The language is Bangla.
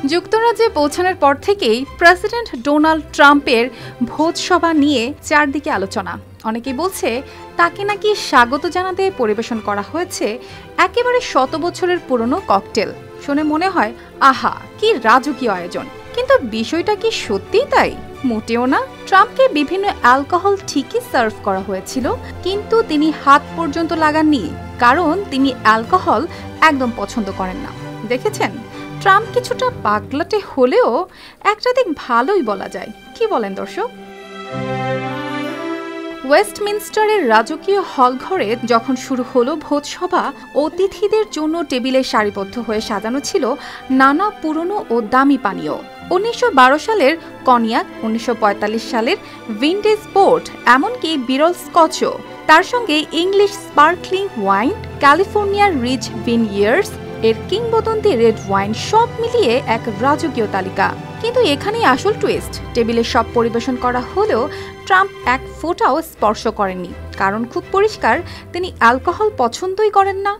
যুক্তরাজ্যে পৌঁছানোর পর থেকেই প্রেসিডেন্ট ডোনাল্ড ট্রাম্পের ভোজসভা নিয়ে চারদিকে আলোচনা। অনেকেই বলছে তাকে নাকি স্বাগত জানাতে পরিবেশন করা হয়েছে একেবারে শত বছরের পুরনো ককটেল। শুনে মনে হয় আহা কি রাজকীয় আয়োজন, কিন্তু বিষয়টা কি সত্যিই তাই? মোটেও না। ট্রাম্পকে বিভিন্ন অ্যালকোহল ঠিকই সার্ভ করা হয়েছিল, কিন্তু তিনি হাত পর্যন্ত লাগাননি, কারণ তিনি অ্যালকোহল একদম পছন্দ করেন না। দেখেছেন, ট্রাম্প কিছুটা পাগলাটে হলেও একটা দিক ভালোই বলা যায়। কি বলেন দর্শক? ওয়েস্টমিনস্টারের রাজকীয় হলঘরে যখন শুরু হলো ভোজসভা, অতিথিদের জন্য টেবিলে সারিবদ্ধ হয়ে সাজানো ছিল নানা পুরনো ও দামি পানীয়। 1912 সালের কনিয়াক, 1945 সালের ভিন্টেজ পোর্ট, এমনকি বিরল স্কচও। তার সঙ্গে ইংলিশ স্পার্কলিং ওয়াইন, ক্যালিফোর্নিয়ার রিচ ভিনইয়ার্স এর কিংবদন্তি রেড ওয়াইন, সব মিলিয়ে এক রাজকীয় তালিকা। কিন্তু এখানেই আসল টুইস্ট। টেবিলে সব পরিবেশন করা হলেও ট্রাম্প এক ফোঁটাও স্পর্শ করেননি, কারণ খুব পরিষ্কার, তিনি অ্যালকোহল পছন্দই করেন না।